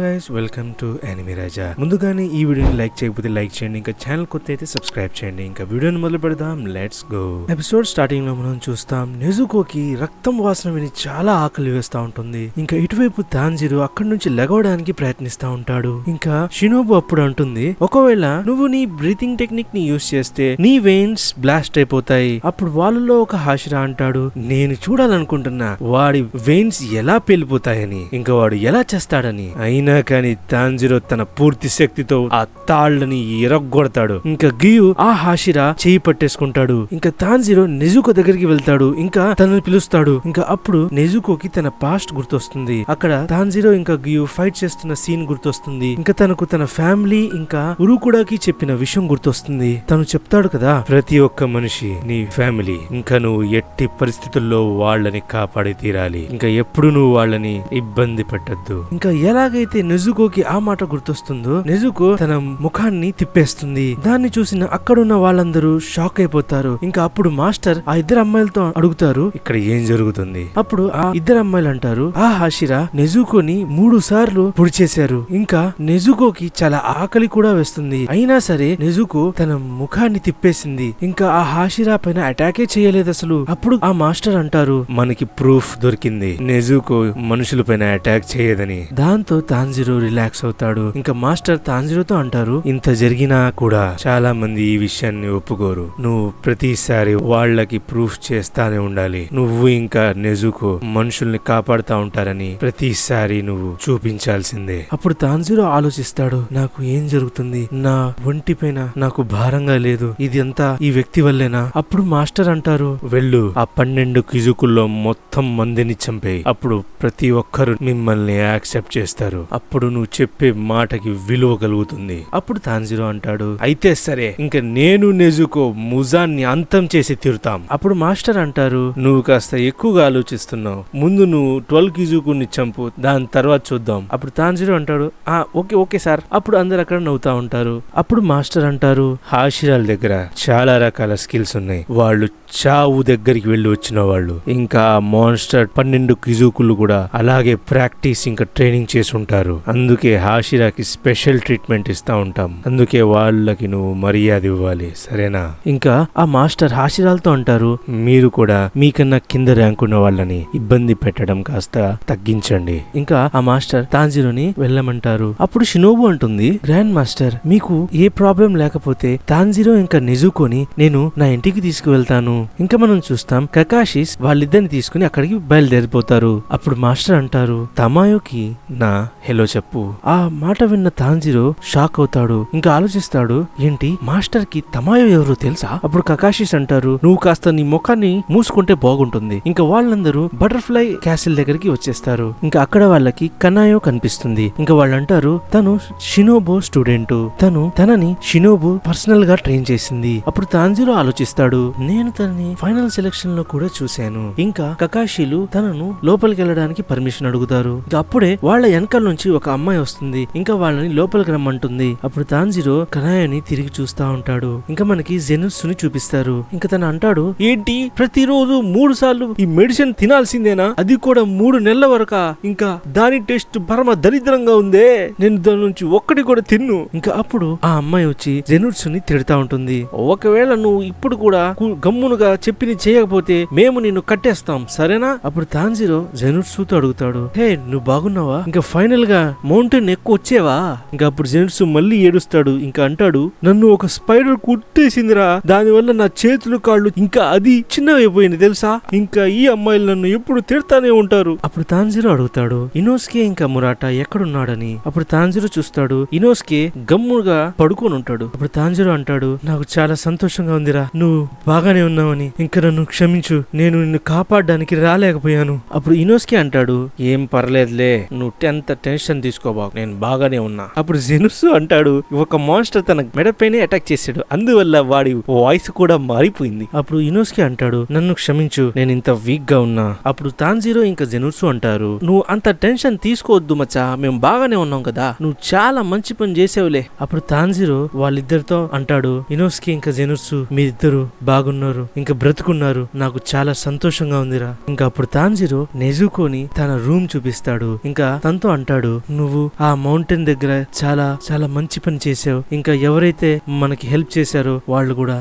Hello guys, welcome to anime Raja. ముందుగానే ఈ వీడియోని లైక్ చేయకపోతే లైక్ చేయండి, ఇంకా ఛానల్ కొత్త అయితే సబ్స్క్రైబ్ చేయండి. ఇంకా వీడియోని మొదలు పెడదాం, లెట్స్ గో. ఎపిసోడ్ స్టార్టింగ్ లో మనం చూస్తాం, నెజుకోకి రక్తం వాసన విని చాలా ఆకలి వేస్తా ఉంటుంది. ఇంకా ఇటువైపు తాంజిరో అక్కడి నుంచి లెగవడానికి ప్రయత్నిస్తా ఉంటాడు. ఇంకా షినోబు అప్పుడు అంటుంది, ఒకవేళ నువ్వు నీ బ్రీతింగ్ టెక్నిక్ ని యూస్ చేస్తే నీ వెయిన్స్ బ్లాస్ట్ అయిపోతాయి. అప్పుడు వాళ్ళలో ఒక హాషిరా అంటాడు, నేను చూడాలనుకుంటున్నా వాడి వెయిన్స్ ఎలా పేలిపోతాయని, ఇంకా వాడు ఎలా చేస్తాడని. అయినా కానీ తాంజిరో తన పూర్తి శక్తితో ఆ తాళ్లని ఎరగొడతాడు. ఇంకా గియు ఆ హాషిరా చేయి పట్టేసుకుంటాడు. ఇంకా తాంజిరో నెజుకో దగ్గరికి వెళ్తాడు, ఇంకా తనని పిలుస్తాడు. ఇంకా అప్పుడు నెజుకోకి తన పాస్ట్ గుర్తొస్తుంది. అక్కడ తాంజిరో ఇంకా గియు ఫైట్ చేస్తున్న సీన్ గుర్తొస్తుంది. ఇంకా తనకు తన ఫ్యామిలీ ఇంకా ఉరుకుడాకి చెప్పిన విషయం గుర్తొస్తుంది. తను చెప్తాడు కదా, ప్రతి ఒక్క మనిషి నీ ఫ్యామిలీ, ఇంకా నువ్వు ఎట్టి పరిస్థితుల్లో వాళ్ళని కాపాడి తీరాలి. ఇంకా ఎప్పుడు నువ్వు వాళ్ళని ఇబ్బంది పెట్టద్దు. ఇంకా ఎలాగైతే నెజుకోకి ఆ మాట గుర్తొస్తుందో, నెజుకో తన ముఖాన్ని తిప్పేస్తుంది. దాన్ని చూసిన అక్కడున్న వాళ్ళందరూ షాక్ అయిపోతారు. ఇంకా అప్పుడు మాస్టర్ ఆ ఇద్దరు అమ్మాయిలతో అడుగుతారు, ఇక్కడ ఏం జరుగుతుంది? అప్పుడు ఆ ఇద్దరు అమ్మాయిలు అంటారు, ఆ హాషిరా నెజుకోని 3 సార్లు పొడి చేశారు. ఇంకా నెజుకోకి చాలా ఆకలి కూడా వేస్తుంది. అయినా సరే నెజుకో తన ముఖాన్ని తిప్పేసింది. ఇంకా ఆ హాషిరా పైన అటాకే చేయలేదు అసలు. అప్పుడు ఆ మాస్టర్ అంటారు, మనకి ప్రూఫ్ దొరికింది, నెజుకో మనుషుల పైన అటాక్ చేయదని. దాంతో తాంజిరో రిలాక్స్ అవుతాడు. ఇంకా మాస్టర్ తాంజిరోతో అంటారు, ఇంత జరిగినా కూడా చాలా మంది ఈ విషయాన్ని ఒప్పుకోరు. నువ్వు ప్రతిసారి వాళ్ళకి ప్రూఫ్ చేస్తానే ఉండాలి. నువ్వు ఇంకా నెజుకో మనుషుల్ని కాపాడుతా ఉంటారని ప్రతిసారి నువ్వు చూపించాల్సిందే. అప్పుడు తాంజిరో ఆలోచిస్తాడు, నాకు ఏం జరుగుతుంది? నా ఒంటి పైన నాకు భారంగా లేదు, ఇది అంతా ఈ వ్యక్తి వల్లేనా? అప్పుడు మాస్టర్ అంటారు, వెళ్ళు ఆ 12 కిజుకుల్లో మొత్తం మందిని చంపేయి. అప్పుడు ప్రతి ఒక్కరు మిమ్మల్ని యాక్సెప్ట్ చేస్తారు. అప్పుడు నువ్వు చెప్పే మాటకి విలువ కలుగుతుంది. అప్పుడు తాంజిరో అంటాడు, అయితే సరే, ఇంకా నేను నెజుకో ముజాన్ని అంతం చేసి తీరుతాం. అప్పుడు మాస్టర్ అంటారు, నువ్వు కాస్త ఎక్కువగా ఆలోచిస్తున్నావు, ముందు నువ్వు 12 కిజుకుని చంపు, దాని తర్వాత చూద్దాం. అప్పుడు తాంజిరో అంటాడు, ఓకే సార్. అప్పుడు అందరు అక్కడ నవ్వుతా ఉంటారు. అప్పుడు మాస్టర్ అంటారు, హాషిరాల దగ్గర చాలా రకాల స్కిల్స్ ఉన్నాయి, వాళ్ళు చావు దగ్గరికి వెళ్ళి వచ్చిన వాళ్ళు. ఇంకా మాన్స్టర్ 12 కిజుకులు కూడా అలాగే ప్రాక్టీస్ ఇంకా ట్రైనింగ్ చేసి ఉంటారు. అందుకే హాషిరాకి స్పెషల్ ట్రీట్మెంట్ ఇస్తా ఉంటాం. అందుకే వాళ్ళకి నువ్వు మర్యాద ఇవ్వాలి, సరేనా? ఇంకా ఆ మాస్టర్ హాషిరాలతో అంటారు, మీరు కూడా మీకన్నా కింద ర్యాంక్ ఉన్న వాళ్ళని ఇబ్బంది పెట్టడం కాస్త తగ్గించండి. ఇంకా ఆ మాస్టర్ తాంజిరోని వెళ్ళమంటారు. అప్పుడు షినోబు అంటుంది, గ్రాండ్ మాస్టర్, మీకు ఏ ప్రాబ్లం లేకపోతే తాంజిరో ఇంకా నెజుకోని నేను నా ఇంటికి తీసుకువెళ్తాను. ఇంకా మనం చూస్తాం, కకాషిస్ వాళ్ళిద్దరిని తీసుకుని అక్కడికి బయలుదేరిపోతారు. అప్పుడు మాస్టర్ అంటారు, తమాయోకి నా హెలో చెప్పు. ఆ మాట విన్న తాంజిరో షాక్ అవుతాడు. ఇంకా ఆలోచిస్తాడు, ఏంటి మాస్టర్ కి తమాయో ఎవరో తెలుసా? అప్పుడు కకాషిస్ అంటారు, నువ్వు కాస్త నీ ముఖాన్ని మూసుకుంటే బాగుంటుంది. ఇంకా వాళ్ళందరూ బటర్ఫ్లై క్యాసిల్ దగ్గరికి వచ్చేస్తారు. ఇంకా అక్కడ వాళ్ళకి కనాయో కనిపిస్తుంది. ఇంకా వాళ్ళు అంటారు, తను షినోబు స్టూడెంట్, తనని షినోబు పర్సనల్ గా ట్రైన్ చేసింది. అప్పుడు తాంజిరో ఆలోచిస్తాడు, నేను తనని ఫైనల్ సెలక్షన్ లో కూడా చూశాను. ఇంకా కకాషిలు తనను లోపలికి వెళ్ళడానికి పర్మిషన్ అడుగుతారు. అప్పుడే వాళ్ళ వెనకాల నుంచి ఒక అమ్మాయి వస్తుంది. ఇంకా వాళ్ళని లోపలికి రమ్మంటుంది. అప్పుడు తాంజిరో కనాయోని తిరిగి చూస్తా ఉంటాడు. ఇంకా మనకి జెనుట్సుని చూపిస్తారు. ఇంకా తను అంటాడు, ఏంటి ప్రతిరోజు 3 సార్లు ఈ మెడిసిన్ తినాల్సిందేనా? అది కూడా 3 నెలల వరకా? ఇంకా దాని టేస్ట్ పరమ దరిద్రంగా ఉందే, నేను దాని నుంచి ఒక్కటి కూడా తిన్ను. ఇంకా అప్పుడు ఆ అమ్మాయి వచ్చి జెనుట్సుని తిడతా ఉంటుంది, ఒకవేళ నువ్వు ఇప్పుడు కూడా గమ్మునుగా చెప్పి చేయకపోతే మేము నిన్ను కట్టేస్తాం, సరేనా? అప్పుడు తాంజిరో జెనుట్సుతో అడుగుతాడు, హే నువ్వు బాగున్నావా? ఇంకా ఫైనల్ గా మౌంటైన్ ఎక్కువ వచ్చేవా? ఇంకా అప్పుడు జెనుట్సు మళ్ళీ ఏడుస్తాడు. ఇంకా అంటాడు, నన్ను ఒక స్పైడర్ కుట్టేసిందిరా, దానివల్ల నా చేతులు కాళ్ళు ఇంకా అది చిన్నవైపోయింది తెలుసా? ఇంకా ఈ అమ్మాయిలు నన్ను ఎప్పుడు తిడతానే ఉంటారు. అప్పుడు తాంజిరో అడుగుతాడు, ఇనోస్కే ఇంకా మురాటా ఎక్కడున్నాడని. అప్పుడు తాంజిరో చూస్తాడు, ఇనోస్కే గమ్ముగా పడుకొని ఉంటాడు. అప్పుడు తాంజిరో అంటాడు, నాకు చాలా సంతోషంగా ఉందిరా, నువ్వు బాగానే ఉన్నావని. ఇంకా నన్ను క్షమించు, నేను నిన్ను కాపాడడానికి రాలేకపోయాను. అప్పుడు ఇనోస్కే అంటాడు, ఏం పర్లేదులే, నువ్వు ఎంత టెన్షన్ తీసుకోబాకు, నేను బాగానే ఉన్నా. అప్పుడు జెనుట్సు అంటాడు, ఒక మాన్స్టర్ తన మెడపైనే అటాక్ చేశాడు, అందువల్ల వాడి వాయిస్ కూడా మారిపోయింది. అప్పుడు ఇనోస్కే అంటాడు, నన్ను క్షమించు, నేను ఇంత వీక్ గా ఉన్నా. అప్పుడు తాంజిరో ఇంకా జెనుట్సు అంటారు, నువ్వు అంత టెన్షన్ తీసుకోవద్దు మచ్చా, మేము బాగానే ఉన్నాం కదా, నువ్వు చాలా మంచి పని చేసావులే. అప్పుడు తాంజిరో వాళ్ళిద్దరితో అంటాడు, ఇనోస్కే ఇంకా జెనుట్సు మీరిద్దరు బాగున్నారు, ఇంకా బ్రతుకున్నారు, నాకు చాలా సంతోషంగా ఉందిరా. ఇంకా అప్పుడు తాంజిరో నెజుకోని తన రూమ్ చూపిస్తాడు. ఇంకా తనతో అంటాడు, అంటాడు, నువ్వు ఆ మౌంటైన్ దగ్గర చాలా చాలా మంచి పని చేసావు. ఇంకా ఎవరైతే మనకి హెల్ప్ చేశారో వాళ్ళు కూడా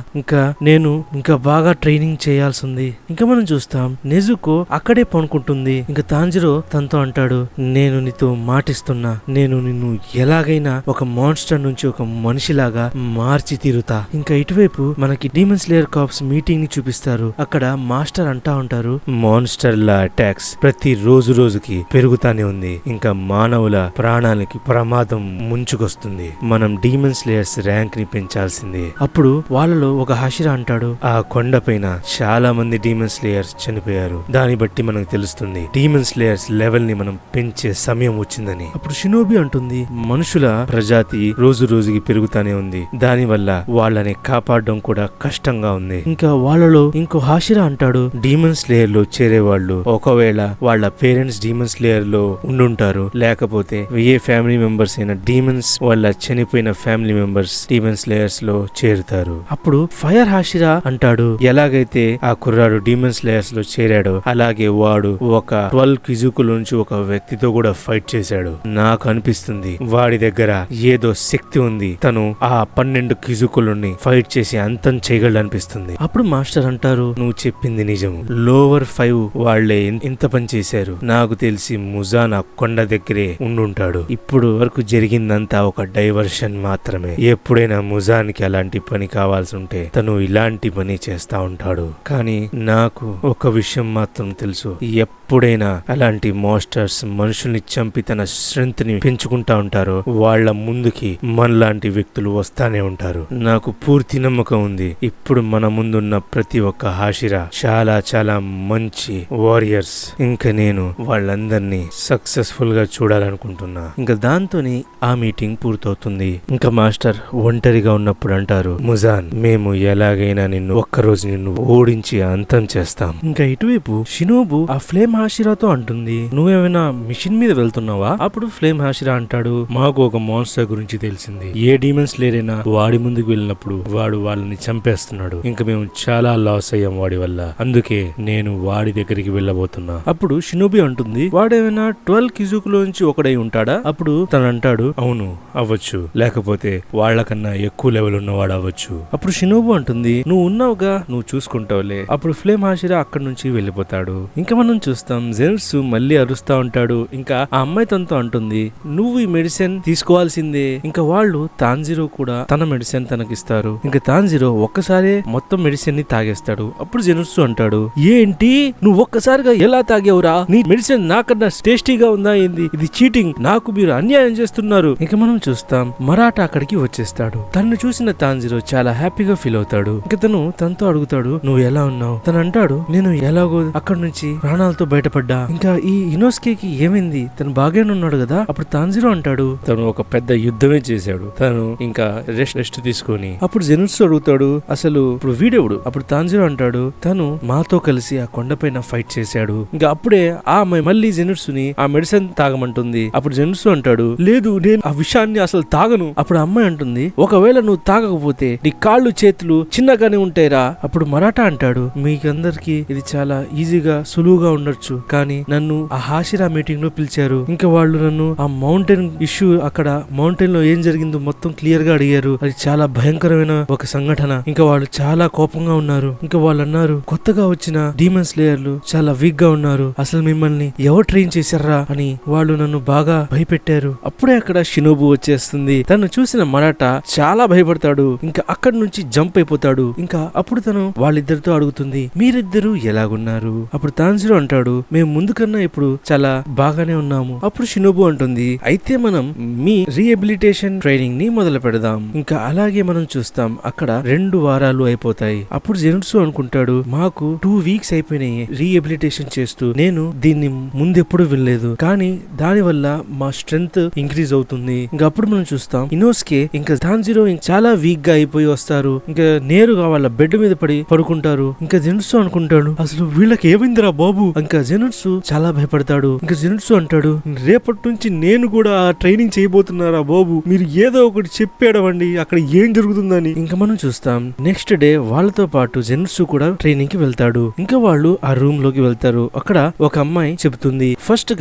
నేను ఇంకా బాగా ట్రైనింగ్ చేయాల్సి ఉంది. ఇంకా మనం చూస్తాం నెజుకో అక్కడే పనుకుంటుంది. ఇంకా తాంజిరో తనతో అంటాడు, నేను నీతో మాటిస్తున్నా, నేను నిన్ను ఎలాగైనా ఒక మాన్స్టర్ నుంచి ఒక మనిషిలాగా మార్చి తీరుతా. ఇంకా ఇటువైపు మనకి డీమన్ స్లేయర్ కార్ప్స్ మీటింగ్ ని చూపిస్తారు. అక్కడ మాస్టర్ అంటా ఉంటారు, మాన్స్టర్ల అటాక్స్ ప్రతి రోజుకి పెరుగుతానే ఉంది. ఇంకా మానవుల ప్రాణాలకి ప్రమాదం ముంచుకొస్తుంది. మనం డీమన్ స్లేయర్స్ ర్యాంక్ ని పెంచాల్సిందే. అప్పుడు వాళ్ళలో ఒక హాషిరా అంటాడు, ఆ కొండపైన చాలా మంది డీమన్ స్లేయర్స్ చనిపోయారు. దాన్ని బట్టి మనకు తెలుస్తుంది డీమన్ స్లేయర్స్ లెవెల్ ని మనం పెంచే సమయం వచ్చిందని. అప్పుడు షినోబి అంటుంది, మనుషుల ప్రజాతి రోజుకి పెరుగుతానే ఉంది. దాని వల్ల వాళ్ళని కాపాడడం కూడా కష్టంగా ఉంది. ఇంకా వాళ్ళలో ఇంకో హాషిరా అంటాడు, డీమన్ స్లేయర్ లో చేరేవాళ్ళు ఒకవేళ వాళ్ళ పేరెంట్స్ డీమన్ స్లేయర్ లో ఉండుంటారు, లేకపోతే ఏ ఫ్యామిలీ మెంబర్స్ అయినా డీమన్స్ వాళ్ళ చనిపోయిన ఫ్యామిలీ మెంబర్స్ డీమన్ స్లేయర్స్ లో చేరుతారు. అప్పుడు ఫైర్ హాషిరా అంటాడు, ఎలాగైతే ఆ కుర్రాడు డీమన్ స్లేయర్స్ లో చేరాడో అలాగే వాడు ఒక 12 కిజుకుల నుంచి ఒక వ్యక్తితో కూడా ఫైట్ చేశాడు. నాకు అనిపిస్తుంది వాడి దగ్గర ఏదో శక్తి ఉంది, తను ఆ 12 కిజుకులని ఫైట్ చేసి అంతం చేయగలడు అనిపిస్తుంది. అప్పుడు మాస్టర్ అంటారు, నువ్వు చెప్పింది నిజం. లోవర్ 5 వాళ్లే ఇంత పని చేశారు. నాకు తెలిసి ముజాన్ ఆ కొండ దగ్గరే ఉండుంటాడు. ఇప్పుడు వరకు జరిగిందంతా ఒక డైవర్షన్ మాత్రమే. ఎప్పుడైనా ముజాన్కి అలాంటి పని కావాల్సి ఉంటే తను ఇలాంటి పని చేస్తా ఉంటాడు. కానీ నాకు ఒక విషయం మాత్రం తెలుసు, ఎప్పుడైనా అలాంటి మాస్టర్స్ మనుషుల్ని చంపి తన స్ట్రెంత్ ని పెంచుకుంటా ఉంటారో వాళ్ళ ముందుకి మనలాంటి వ్యక్తులు వస్తానే ఉంటారు. నాకు పూర్తి నమ్మకం ఉంది, ఇప్పుడు మన ముందున్న ప్రతి ఒక్క హాషిరా చాలా చాలా మంచి వారియర్స్. ఇంకా నేను వాళ్ళందరినీ సక్సెస్ఫుల్ గా చూడాలనుకుంటున్నా. ఇంకా దాంతోనే ఆ మీటింగ్ పూర్తవుతుంది. ఇంకా మాస్టర్ ఒంటరిగా ఉన్నప్పుడు అంటారు, ముజాన్ మేము ఎలాగైనా ఒక్కరోజు నిన్ను ఓడించి అంతం చేస్తాం. ఇంకా ఇటువైపు షినోబు ఆ ఫ్లేమ్ హాషిరాతో అంటుంది, నువ్వేమైనా మిషన్ మీద వెళ్తున్నావా? అప్పుడు ఫ్లేమ్ హాషిరా అంటాడు, మాకు ఒక మాన్స్టర్ గురించి తెలిసింది. ఏ డీమన్స్ లేరైనా వాడి ముందుకు వెళ్ళినప్పుడు వాడు వాళ్ళని చంపేస్తున్నాడు. ఇంకా మేము చాలా లాస్ అయ్యాం వాడి వల్ల, అందుకే నేను వాడి దగ్గరికి వెళ్ళబోతున్నా. అప్పుడు షినోబి అంటుంది, వాడేమైనా 12 కిజుకులోంచి ఒకడై ఉంటాడా? అప్పుడు తను అంటాడు, అవును అవ్వచ్చు, లేకపోతే వాళ్ళకన్నా ఎక్కువ లెవెల్ ఉన్నవాడు అవ్వచ్చు. అప్పుడు షినోబు అంటుంది, నువ్వు ఉన్నావుగా, నువ్వు చూసుకుంటావులే. అప్పుడు ఫ్లేమ్ హాషిరా అక్కడి నుంచి వెళ్ళిపోతాడు. ఇంకా మనం చూస్తాం జెనుట్సు మళ్ళీ అరుస్తా ఉంటాడు. ఇంకా ఆ అమ్మాయి తనతో అంటుంది, నువ్వు ఈ మెడిసిన్ తీసుకోవాల్సిందే. ఇంకా వాళ్ళు తాంజిరో కూడా తన మెడిసిన్ తనకిస్తారు. ఇంకా తాంజిరో ఒక్కసారే మొత్తం మెడిసిన్ ని తాగేస్తాడు. అప్పుడు జెనుట్సు అంటాడు, ఏంటి నువ్వు ఒక్కసారిగా ఎలా తాగేవురా? నీ మెడిసిన్ నాకన్నా టేస్టీగా ఉందా ఏంది? ఇది చీటింగ్, నాకు మీరు అన్యాయం చేస్తున్నారు. ఇంకా మనం చూస్తాం మరాఠా అక్కడికి వచ్చేస్తాడు. తనను చూసిన తాంజిరో చాలా హ్యాపీగా ఫీల్ అవుతాడు. ఇంకా తనతో అడుగుతాడు, నువ్వు ఎలా ఉన్నావు? తను అంటాడు, నేను ఎలాగో అక్కడి నుంచి ప్రాణాలతో బయటపడ్డా. ఇంకా ఈ ఇనోస్కేకి ఏమైంది? తను బాగానే ఉన్నాడు కదా? అప్పుడు తాంజిరో అంటాడు, తను ఒక పెద్ద యుద్ధమే చేశాడు, తను ఇంకా రెస్ట్ తీసుకొని. అప్పుడు జెనుట్సు అడుగుతాడు, అసలు ఇప్పుడు వీడెవడు? అప్పుడు తాంజిరో అంటాడు, తను మాతో కలిసి ఆ కొండపైన ఫైట్ చేశాడు. ఇంకా అప్పుడే ఆ అమ్మాయి మళ్ళీ జెనుట్సుని ఆ మెడిసిన్ తాగమంటుంది. అప్పుడు జెనుట్సు అంటాడు, లేదు నేను ఆ విషయాన్ని అసలు తాగను. అప్పుడు అమ్మాయి అంటుంది, ఒకవేళ నువ్వు తాగకపోతే నీ కాళ్ళు చేతులు చిన్నగానే ఉంటాయిరా. అప్పుడు మరాఠా అంటాడు, మీకందరికి ఇది చాలా ఈజీగా సులువుగా ఉండొచ్చు, కానీ నన్ను ఆ హాషిరా మీటింగ్ లో పిలిచారు. ఇంకా వాళ్ళు నన్ను ఆ మౌంటైన్ ఇష్యూ, అక్కడ మౌంటైన్ లో ఏం జరిగిందో మొత్తం క్లియర్ గా అడిగారు. అది చాలా భయంకరమైన ఒక సంఘటన. ఇంకా వాళ్ళు చాలా కోపంగా ఉన్నారు. ఇంకా వాళ్ళు అన్నారు, కొత్తగా వచ్చిన డీమన్ స్లేయర్లు చాలా వీక్ గా ఉన్నారు, అసలు మిమ్మల్ని ఎవరు ట్రైన్ చేశారా అని వాళ్ళు నన్ను బాగా భయపెట్టారు. అప్పుడే అక్కడ షినోబు వచ్చేస్తుంది. తను చూసిన మరాఠా చాలా భయపడతాడు. ఇంకా అక్కడి నుంచి జంప్ అయిపోతాడు. ఇంకా అప్పుడు తను వాళ్ళిద్దరితో అడుగుతుంది, మీరిద్దరు ఎలాగున్నారు? అప్పుడు తాంజిరో అంటాడు, మేము ముందు కన్నా ఇప్పుడు చాలా బాగానే ఉన్నాము. అప్పుడు షినోబు అంటుంది, అయితే మనం మీ రీహబిలిటేషన్ ట్రైనింగ్ ని మొదలు పెడదాం. ఇంకా అలాగే మనం చూస్తాం అక్కడ 2 వారాలు అయిపోతాయి. అప్పుడు జెనుట్సు అనుకుంటాడు, మాకు 2 వీక్స్ అయిపోయినాయి రీహబిలిటేషన్ చేస్తూ, నేను దీన్ని ముందెప్పుడు వినలేదు, కానీ దాని వల్ల మా స్ట్రెంగ్త్ ఇంక్రీజ్ అవుతుంది. ఇంకా అప్పుడు మనం చూస్తాం ఇనోస్కే ఇంకా తాంజిరో చాలా వీక్ గా అయిపోయి వస్తారు. ఇంకా నేరుగా వాళ్ళ బెడ్ మీద పడుకుంటారు. ఇంకా జెనుట్సు అనుకుంటాడు, అసలు వీళ్ళకి ఏమైందిరా బాబు? ఇంకా జెనుట్సు చాలా భయపడతాడు. ఇంకా జెనుట్సు అంటాడు, రేపటి నుంచి నేను కూడా ట్రైనింగ్ చేయబోతున్నారా బాబు, మీరు ఏదో ఒకటి చెప్పేడవండి అక్కడ ఏం జరుగుతుందని. ఇంకా మనం చూస్తాం నెక్స్ట్ డే వాళ్ళతో పాటు జెనుట్సు కూడా ట్రైనింగ్ కి వెళ్తాడు. ఇంకా వాళ్ళు ఆ రూమ్ లోకి వెళ్తారు. అక్కడ ఒక అమ్మాయి చెబుతుంది, ఫస్ట్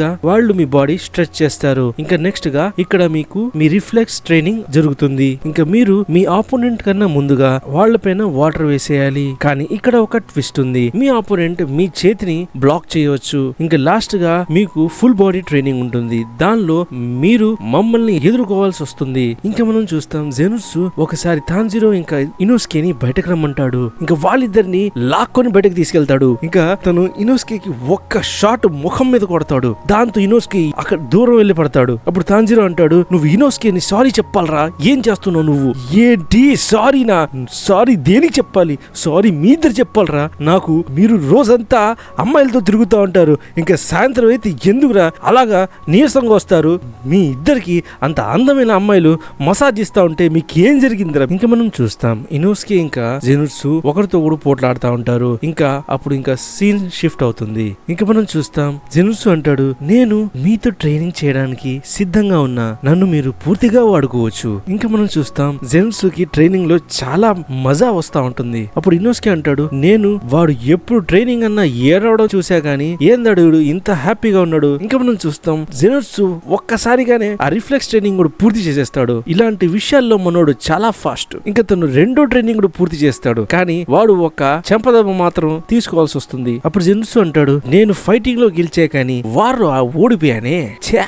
గా గా వాళ్ళు మీ బాడీ స్ట్రెచ్ చేస్తారు. ఇంకా నెక్స్ట్ గా ఇక్కడ మీకు మీ రిఫ్లెక్స్ ట్రైనింగ్ జరుగుతుంది. ఇంకా మీరు మీ ఆపోనెంట్ కన్నా ముందుగా వాళ్ళ పైన వాటర్ వేసేయాలి. కానీ ఇక్కడ ఒక ట్విస్ట్ ఉంది. మీ ఆపోనెంట్ మీ చేతిని బ్లాక్ చేయవచ్చు. ఇంకా లాస్ట్ గా మీకు ఫుల్ బాడీ ట్రైనింగ్ ఉంటుంది. దానిలో మీరు మమ్మల్ని ఎదుర్కోవాల్సి వస్తుంది. ఇంకా మనం చూస్తాం జెనుట్సు ఒకసారి తాంజిరో ఇంకా ఇనోస్కేని బయటకు రమ్మంటాడు. ఇంకా వాళ్ళిద్దరిని లాక్కొని బయటకు తీసుకెళ్తాడు. ఇంకా తను ఇనోస్కేకి ఒక్క షాట్ ముఖం మీద కొడతాడు. దాంతో ఇనోస్కే అక్కడ దూరం వెళ్లి పడతాడు. అప్పుడు తాంజిరో అంటాడు, నువ్వు ఇనోస్కేని సారీ చెప్పాలరా, ఏం చేస్తున్నావు నువ్వు? ఏంటి సారీనా? సారీ దేనికి చెప్పాలి? సారీ మీ ఇద్దరు చెప్పాలరా. నాకు మీరు రోజంతా అమ్మాయిలతో తిరుగుతూ ఉంటారు. ఇంకా సాయంత్రం అయితే ఎందుకురా అలాగా నీరసంగా వస్తారు? మీ ఇద్దరికి అంత అందమైన అమ్మాయిలు మసాజ్ ఇస్తా ఉంటే మీకు ఏం జరిగిందిరా? ఇంకా మనం చూస్తాం ఇనోస్కే ఇంకా జెనుట్సు ఒకరితో కూడా పోట్లాడుతూ ఉంటారు. ఇంకా అప్పుడు ఇంకా సీన్ షిఫ్ట్ అవుతుంది. ఇంకా మనం చూస్తాం జెనుట్సు అంటాడు, నేను మీతో ట్రైనింగ్ చేయడానికి సిద్ధంగా ఉన్నా, నన్ను మీరు పూర్తిగా వాడుకోవచ్చు. ఇంకా మనం చూస్తాం జెనుట్సుకి ట్రైనింగ్ లో చాలా మజా వస్తా ఉంటుంది. అప్పుడు ఇనోస్కే అంటాడు, నేను వాడు ఎప్పుడు ట్రైనింగ్ అన్నా ఏడవడం చూసా గానీ ఏందాడు ఇంత హ్యాపీగా ఉన్నాడు. ఇంకా మనం చూస్తాం జెనుట్సు ఒక్కసారిగానే ఆ రిఫ్లెక్స్ ట్రైనింగ్ కూడా పూర్తి చేసేస్తాడు. ఇలాంటి విషయాల్లో మనోడు చాలా ఫాస్ట్. ఇంకా తను రెండో ట్రైనింగ్ కూడా పూర్తి చేస్తాడు. కానీ వాడు ఒక చెంపదెబ్బ మాత్రం తీసుకోవాల్సి వస్తుంది. అప్పుడు జెనుట్సు అంటాడు, నేను ఫైటింగ్ లో గెలిచే కానీ వారు ఓడిపోయానే.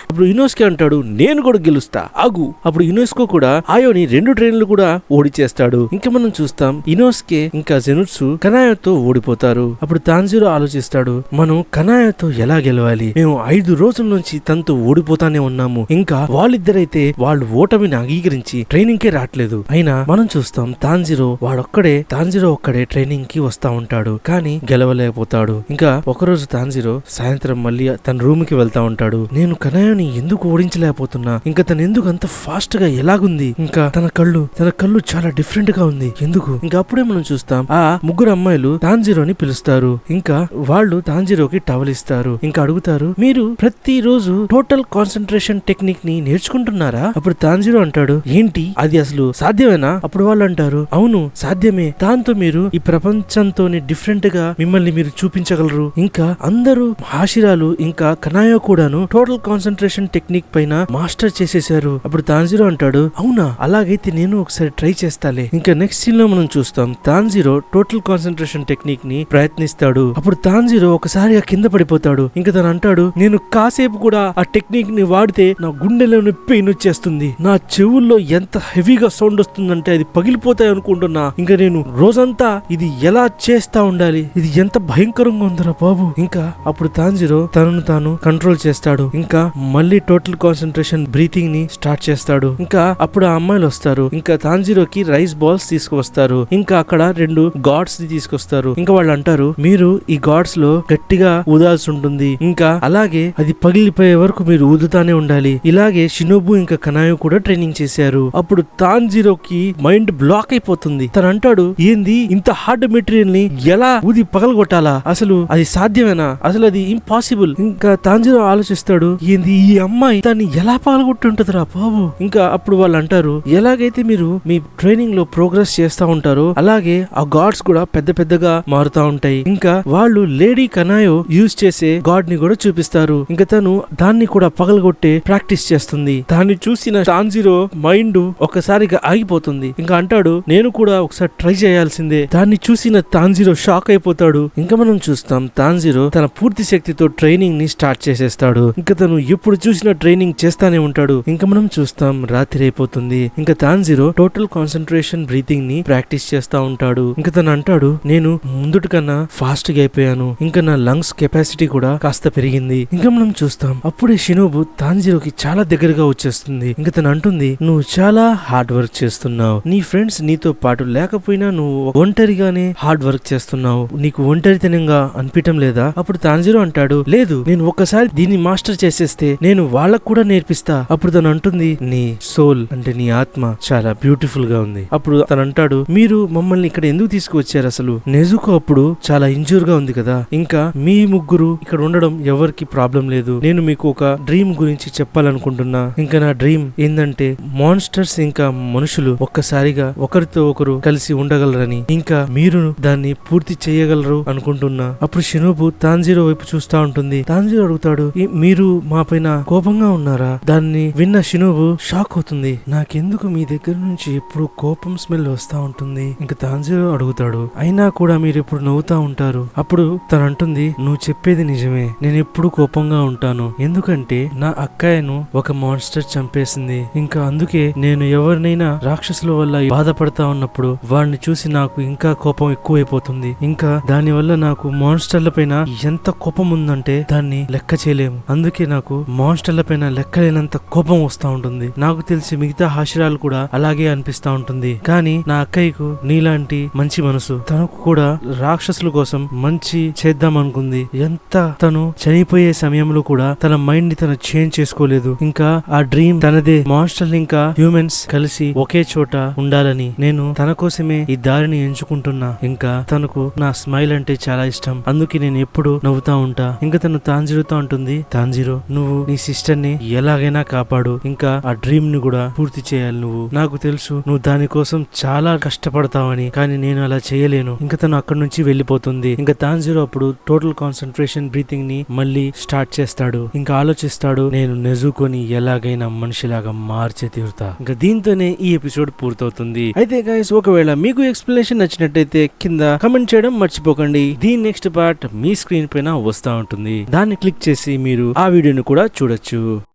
అప్పుడు ఇనోస్కే అంటాడు, నేను కూడా గెలుస్తా ఆగు. అప్పుడు ఇనోస్కో కూడా ఆయోని రెండు ట్రైన్లు కూడా ఓడిచేస్తాడు. ఇంకా మనం చూస్తాం ఇనోస్కే ఇంకా జెనుట్సు కనాయోతో ఓడిపోతారు. అప్పుడు తాంజిరో ఆలోచిస్తాడు, మనం కనాయోతో ఎలా గెలవాలి? మేము 5 రోజుల నుంచి తనతో ఓడిపోతానే ఉన్నాము. ఇంకా వాళ్ళిద్దరైతే వాళ్ళు ఓటమిని అంగీకరించి ట్రైనింగ్ కే రావట్లేదు. అయినా మనం చూస్తాం తాంజిరో ఒక్కడే ట్రైనింగ్ కి వస్తా ఉంటాడు. కానీ గెలవలేకపోతాడు. ఇంకా ఒకరోజు తాంజిరో సాయంత్రం మళ్ళీ తన రూమ్ కి వెళ్తా ఉంటాడు. నేను కనాయోని ఎందుకు ఓడించలేకపోతున్నా? ఇంకా తను ఎందుకు అంత ఫాస్ట్ గా ఎలాగుంది? ఇంకా తన కళ్ళు చాలా డిఫరెంట్ గా ఉంది ఎందుకు? ఇంకా అప్పుడే మనం చూస్తాం ఆ ముగ్గురు అమ్మాయిలు తాంజిరోని పిలుస్తారు. ఇంకా వాళ్ళు తాంజిరోకి టవల్ ఇస్తారు. ఇంకా అడుగుతారు, మీరు ప్రతిరోజు టోటల్ కాన్సన్ట్రేషన్ టెక్నిక్ ని నేర్చుకుంటున్నారా? అప్పుడు తాంజిరో అంటాడు, ఏంటి అది అసలు సాధ్యమేనా? అప్పుడు వాళ్ళు అంటారు, అవును సాధ్యమే. దాంతో మీరు ఈ ప్రపంచంతోనే డిఫరెంట్ గా మిమ్మల్ని మీరు చూపించగలరు. ఇంకా అందరూ హాషిరాలు ఇంకా కనాయో కూడాను టోటల్ కాన్సన్ట్రేషన్ టెక్నిక్ పైన మాస్టర్ చేసేసారు. అప్పుడు తాంజిరో అంటాడు, అవునా, అలాగైతే నేను ఒకసారి ట్రై చేస్తాలే. ఇంకా నెక్స్ట్ సీన్ లో మనం చూస్తాం తాంజిరో టోటల్ కాన్సన్ట్రేషన్ టెక్నిక్ ని ప్రయత్నిస్తాడు. అప్పుడు తాంజిరో ఒకసారిగా కింద పడిపోతాడు. ఇంకా తను అంటాడు, నేను కాసేపు కూడా ఆ టెక్నిక్ ని వాడితే నా గుండెలో పెయిన్ వచ్చేస్తుంది. నా చెవుల్లో ఎంత హెవీగా సౌండ్ వస్తుందంటే అది పగిలిపోతాయి అనుకుంటున్నా. ఇంకా నేను రోజంతా ఇది ఎలా చేస్తా ఉండాలి? ఇది ఎంత భయంకరంగా ఉందిరా బాబు. ఇంకా అప్పుడు తాంజిరో తనను తాను కంట్రోల్ చేస్తాడు. ఇంకా మళ్ళీ టోటల్ కాన్సన్ట్రేషన్ బ్రీతింగ్ ని స్టార్ట్ చేస్తాడు. ఇంకా అప్పుడు ఆ అమ్మాయిలు వస్తారు. ఇంకా తాంజిరోకి రైస్ బాల్స్ తీసుకువస్తారు. ఇంకా అక్కడ 2 గాడ్స్ ని తీసుకొస్తారు. ఇంకా వాళ్ళు అంటారు, మీరు ఈ గాడ్స్ లో గట్టిగా ఊదాల్సి ఉంటుంది. ఇంకా అలాగే అది పగిలిపోయే వరకు మీరు ఊదుతానే ఉండాలి. ఇలాగే షినోబు ఇంకా కనాయో కూడా ట్రైనింగ్ చేశారు. అప్పుడు తాంజిరోకి మైండ్ బ్లాక్ అయిపోతుంది. తను అంటాడు, ఏంది ఇంత హార్డ్ మెటీరియల్ ని ఎలా ఊది పగలగొట్టాలా? అసలు అది సాధ్యమేనా? అసలు అది ఇంపాసిబుల్. ఇంకా తాంజిరో ఆలోచిస్తాడు, ఏంది ఈ అమ్మాయి దాన్ని ఎలా పగలగొట్టుంటదిరా బాబు. ఇంకా అప్పుడు వాళ్ళు అంటారు, ఎలాగైతే మీరు మీ ట్రైనింగ్ లో ప్రోగ్రెస్ చేస్తా ఉంటారో అలాగే ఆ గాడ్స్ కూడా పెద్ద పెద్దగా మారుతా ఉంటాయి. ఇంకా వాళ్ళు లేడీ కనాయో యూజ్ చేసే గాడ్ ని కూడా చూపిస్తారు. ఇంకా తను దాన్ని కూడా పగలగొట్టే ప్రాక్టీస్ చేస్తుంది. దాన్ని చూసిన తాంజిరో మైండ్ ఒకసారిగా ఆగిపోతుంది. ఇంకా అంటాడు, నేను కూడా ఒకసారి ట్రై చేయాల్సిందే. దాన్ని చూసిన తాంజిరో షాక్ అయిపోతాడు. ఇంకా మనం చూస్తాం తాంజిరో తన పూర్తి శక్తితో ట్రైనింగ్ ని స్టార్ట్ చేసేస్తాడు. ఇంకా తను ఎప్పుడు చూసినా ట్రైనింగ్ చేస్తానే ఉంటాడు. ఇంకా మనం చూస్తాం రాత్రి అయిపోతుంది. ఇంకా తాంజిరో టోటల్ కాన్సన్ట్రేషన్ బ్రీతింగ్ ని ప్రాక్టీస్ చేస్తా ఉంటాడు. ఇంకా తను అంటాడు, నేను ముందుటి కన్నా ఫాస్ట్ గా అయిపోయాను. ఇంకా నా లంగ్స్ కెపాసిటీ కూడా కాస్త పెరిగింది. ఇంకా మనం చూస్తాం అప్పుడే షినోబు తాంజిరోకి చాలా దగ్గరగా వచ్చేస్తుంది. ఇంకా తను అంటుంది, నువ్వు చాలా హార్డ్ వర్క్ చేస్తున్నావు. నీ ఫ్రెండ్స్ నీతో పాటు లేకపోయినా నువ్వు ఒంటరిగానే హార్డ్ వర్క్ చేస్తున్నావు. నీకు ఒంటరితనంగా అనిపించడం లేదా? అప్పుడు తాంజిరో అంటాడు, లేదు, నేను ఒక్కసారి దీన్ని మాస్టర్ చేసేస్తే నేను వాళ్ళకు కూడా నేర్పిస్తా. అప్పుడు తను అంటుంది, నీ సోల్ అంటే నీ ఆత్మ చాలా బ్యూటిఫుల్ గా ఉంది. అప్పుడు తను అంటాడు, మీరు మమ్మల్ని ఇక్కడ ఎందుకు తీసుకువచ్చారు? అసలు నెజుకో అప్పుడు చాలా ఇంజూర్ గా ఉంది కదా. ఇంకా మీ ముగ్గురు ఇక్కడ ఉండడం ఎవరికి ప్రాబ్లం లేదు. నేను మీకు ఒక డ్రీమ్ గురించి చెప్పాలనుకుంటున్నా. ఇంకా నా డ్రీమ్ ఏంటంటే మాన్స్టర్స్ ఇంకా మనుషులు ఒక్కసారిగా ఒకరితో ఒకరు కలిసి ఉండగలరని, ఇంకా మీరు దాన్ని పూర్తి చేయగలరు అనుకుంటున్నా. అప్పుడు షినోబు తాంజిరో వైపు చూస్తా ఉంటుంది. తాంజిరో అడుగుతాడు, మీరు మా పైన కోపంగా ఉన్నారా? దాన్ని విన్న షినోబు షాక్ అవుతుంది. నాకెందుకు మీ దగ్గర నుంచి ఎప్పుడు కోపం స్మెల్ వస్తా ఉంటుంది. ఇంకా తాంజిరో అడుగుతాడు, అయినా కూడా మీరు ఎప్పుడు నవ్వుతా ఉంటారు. అప్పుడు తను అంటుంది, నువ్వు చెప్పేది నిజమే, నేను ఎప్పుడు కోపంగా ఉంటాను. ఎందుకంటే నా అక్కయ్యను ఒక మాన్స్టర్ చంపేసింది. ఇంకా అందుకే నేను ఎవరినైనా రాక్షసుల వల్ల బాధపడతా ఉన్నప్పుడు వాడిని చూసి నాకు ఇంకా కోపం ఎక్కువైపోతుంది. ఇంకా దాని వల్ల నాకు మాన్స్టర్ల పైన ఎంత కోపం ఉందంటే దాన్ని లెక్క చేయలేము. అందుకే నాకు మాన్స్టర్ల పైన లెక్కలేనంత కోపం వస్తా ఉంటుంది. నాకు తెలిసి మిగతా హాషిరాలు కూడా అలాగే అనిపిస్తా ఉంటుంది. కానీ నా అక్కయ్యకు నీలాంటి మంచి మనసు, తనకు కూడా రాక్షసుల కోసం మంచి చేద్దాం అనుకుంది. ఎంత తను చనిపోయే సమయంలో కూడా తన మైండ్ ని తను చేంజ్ చేసుకోలేదు. ఇంకా ఆ డ్రీమ్ తనదే, మాన్స్టర్లు ఇంకా హ్యూమన్స్ కలిసి ఒకే చోట ఉండాలని. నేను తన కోసమే ఈ దారిని ఎంచుకుంటున్నా. ఇంకా తనకు నా స్మైల్ అంటే చాలా ఇష్టం, అందుకే నేను ఎప్పుడు నవ్వుతా ఉంటా. ఇంకా తను తాంజిరోతో అంటుంది, తాంజిరో నువ్వు నీ సిస్టర్ ని ఎలాగైనా కాపాడు. ఇంకా ఆ డ్రీమ్ ని కూడా పూర్తి చేయాలి నువ్వు. నాకు తెలుసు నువ్వు దానికోసం చాలా కష్టపడతావని, కానీ నేను అలా చేయలేను. ఇంకా తను అక్కడి నుంచి వెళ్ళిపోతుంది. ఇంకా తాంజిరో అప్పుడు టోటల్ కాన్సన్ట్రేషన్ బ్రీతింగ్ ని మళ్ళీ స్టార్ట్ చేస్తాడు. ఇంకా ఆలోచిస్తాడు, నేను నెజుకోని ఎలాగైనా మనిషిలాగా మార్చే తీరుతా. ఇంకా దీంతోనే ఈ ఎపిసోడ్ పూర్తవుతుంది. అయితే గైస్, ఒకవేళ మీకు ఎక్స్ప్లెనేషన్ నచ్చినట్టయితే కింద కమెంట్ చేయడం మర్చిపోకండి. దీని నెక్స్ట్ పార్ట్ మీ స్క్రీన్ పైన వస్తా ఉంటుంది. దాన్ని క్లిక్ చేసి మీరు ఆ వీడియోని కూడా చూడొచ్చు.